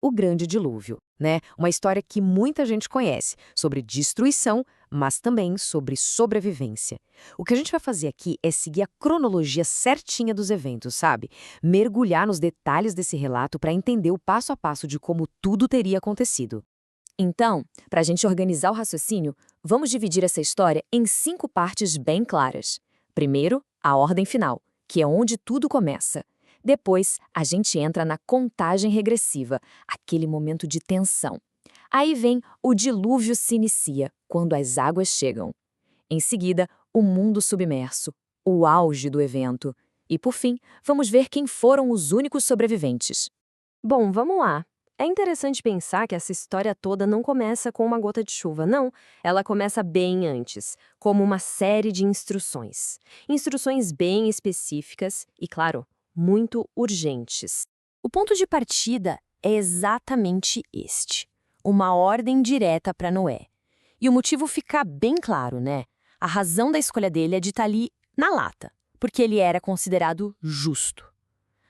o Grande Dilúvio, né? Uma história que muita gente conhece, sobre destruição, mas também sobre sobrevivência. O que a gente vai fazer aqui é seguir a cronologia certinha dos eventos, sabe? Mergulhar nos detalhes desse relato para entender o passo a passo de como tudo teria acontecido. Então, para a gente organizar o raciocínio, vamos dividir essa história em 5 partes bem claras. Primeiro, a ordem final, que é onde tudo começa. Depois, a gente entra na contagem regressiva, aquele momento de tensão. Aí vem o dilúvio se inicia, quando as águas chegam. Em seguida, o mundo submerso, o auge do evento. E, por fim, vamos ver quem foram os únicos sobreviventes. Bom, vamos lá. É interessante pensar que essa história toda não começa com uma gota de chuva, não. Ela começa bem antes, como uma série de instruções. Instruções bem específicas e, claro, muito urgentes. O ponto de partida é exatamente este: uma ordem direta para Noé. E o motivo fica bem claro, né? A razão da escolha dele é de estar ali na lata, porque ele era considerado justo.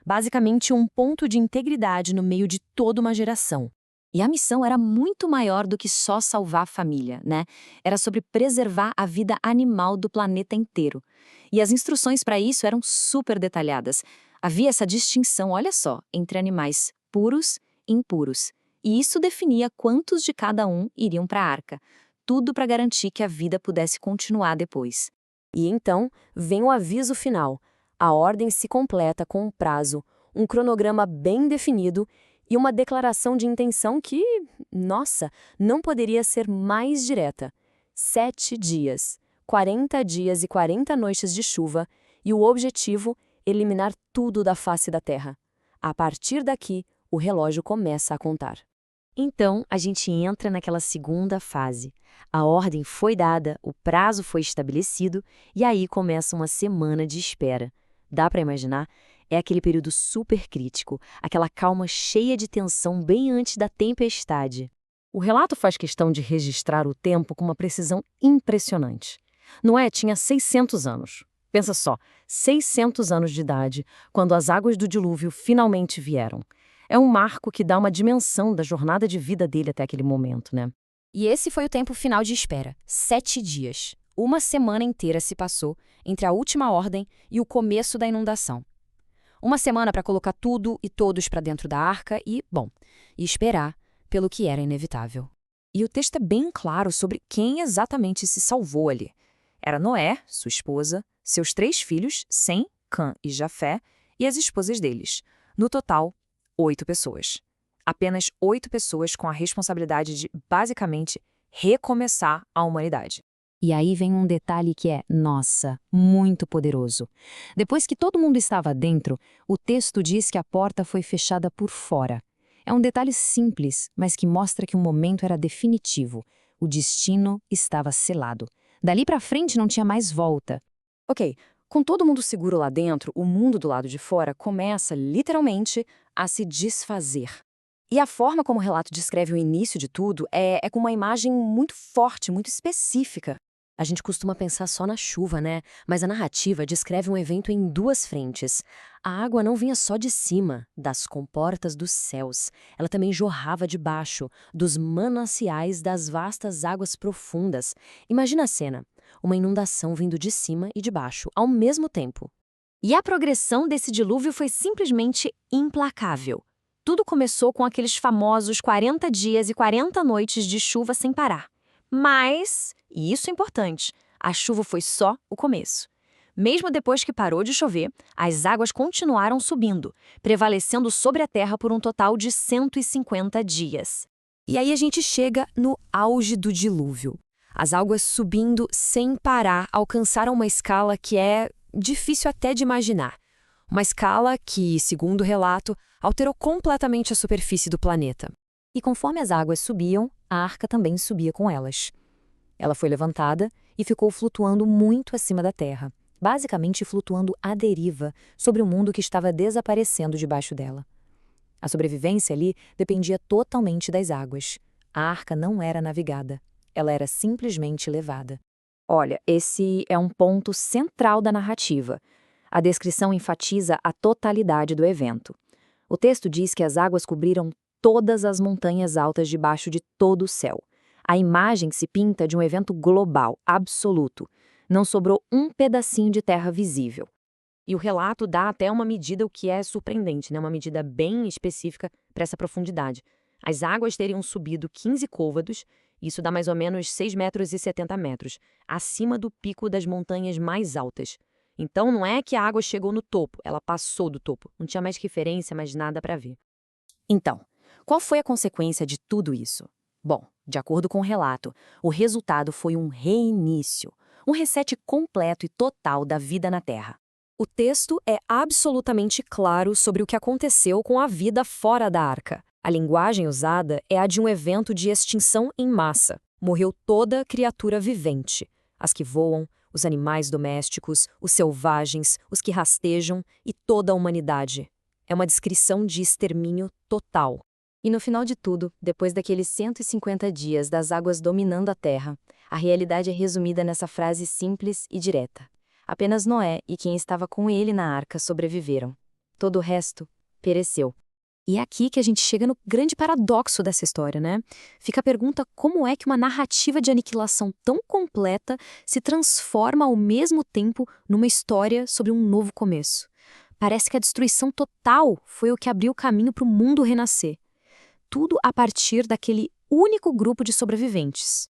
Basicamente, um ponto de integridade no meio de toda uma geração. E a missão era muito maior do que só salvar a família, né? Era sobre preservar a vida animal do planeta inteiro. E as instruções para isso eram super detalhadas. Havia essa distinção, olha só, entre animais puros e impuros. E isso definia quantos de cada um iriam para a arca. Tudo para garantir que a vida pudesse continuar depois. E então vem o aviso final. A ordem se completa com um prazo, um cronograma bem definido e uma declaração de intenção que, nossa, não poderia ser mais direta. 7 dias, 40 dias e 40 noites de chuva, e o objetivo, eliminar tudo da face da Terra. A partir daqui, o relógio começa a contar. Então, a gente entra naquela segunda fase. A ordem foi dada, o prazo foi estabelecido, e aí começa uma semana de espera. Dá para imaginar? É aquele período super crítico, aquela calma cheia de tensão bem antes da tempestade. O relato faz questão de registrar o tempo com uma precisão impressionante. Noé tinha 600 anos. Pensa só, 600 anos de idade, quando as águas do dilúvio finalmente vieram. É um marco que dá uma dimensão da jornada de vida dele até aquele momento, né? E esse foi o tempo final de espera, 7 dias. Uma semana inteira se passou entre a última ordem e o começo da inundação. Uma semana para colocar tudo e todos para dentro da arca e, bom, esperar pelo que era inevitável. E o texto é bem claro sobre quem exatamente se salvou ali. Era Noé, sua esposa, seus 3 filhos, Sem, Cã e Jafé, e as esposas deles. No total, 8 pessoas. Apenas 8 pessoas com a responsabilidade de, basicamente, recomeçar a humanidade. E aí vem um detalhe que é, nossa, muito poderoso. Depois que todo mundo estava dentro, o texto diz que a porta foi fechada por fora. É um detalhe simples, mas que mostra que o momento era definitivo. O destino estava selado. Dali para frente não tinha mais volta. Ok, com todo mundo seguro lá dentro, o mundo do lado de fora começa, literalmente, a se desfazer. E a forma como o relato descreve o início de tudo é com uma imagem muito forte, muito específica. A gente costuma pensar só na chuva, né? Mas a narrativa descreve um evento em 2 frentes. A água não vinha só de cima, das comportas dos céus. Ela também jorrava de baixo, dos mananciais das vastas águas profundas. Imagina a cena, uma inundação vindo de cima e de baixo, ao mesmo tempo. E a progressão desse dilúvio foi simplesmente implacável. Tudo começou com aqueles famosos 40 dias e 40 noites de chuva sem parar. Mas, e isso é importante, a chuva foi só o começo. Mesmo depois que parou de chover, as águas continuaram subindo, prevalecendo sobre a terra por um total de 150 dias. E aí a gente chega no auge do dilúvio. As águas subindo sem parar alcançaram uma escala que é difícil até de imaginar. Uma escala que, segundo o relato, alterou completamente a superfície do planeta. E conforme as águas subiam, a arca também subia com elas. Ela foi levantada e ficou flutuando muito acima da terra, basicamente flutuando à deriva sobre o mundo que estava desaparecendo debaixo dela. A sobrevivência ali dependia totalmente das águas. A arca não era navegada, ela era simplesmente levada. Olha, esse é um ponto central da narrativa. A descrição enfatiza a totalidade do evento. O texto diz que as águas cobriram todas as montanhas altas debaixo de todo o céu. A imagem se pinta de um evento global, absoluto. Não sobrou um pedacinho de terra visível. E o relato dá até uma medida, o que é surpreendente, né? Uma medida bem específica para essa profundidade. As águas teriam subido 15 côvados, isso dá mais ou menos 6,70 metros, acima do pico das montanhas mais altas. Então não é que a água chegou no topo, ela passou do topo. Não tinha mais referência, mais nada para ver. Então, qual foi a consequência de tudo isso? Bom, de acordo com o relato, o resultado foi um reinício, um reset completo e total da vida na Terra. O texto é absolutamente claro sobre o que aconteceu com a vida fora da arca. A linguagem usada é a de um evento de extinção em massa. Morreu toda criatura vivente. As que voam, os animais domésticos, os selvagens, os que rastejam e toda a humanidade. É uma descrição de extermínio total. E no final de tudo, depois daqueles 150 dias das águas dominando a Terra, a realidade é resumida nessa frase simples e direta. Apenas Noé e quem estava com ele na arca sobreviveram. Todo o resto pereceu. E é aqui que a gente chega no grande paradoxo dessa história, né? Fica a pergunta como é que uma narrativa de aniquilação tão completa se transforma ao mesmo tempo numa história sobre um novo começo. Parece que a destruição total foi o que abriu o caminho para o mundo renascer. Tudo a partir daquele único grupo de sobreviventes.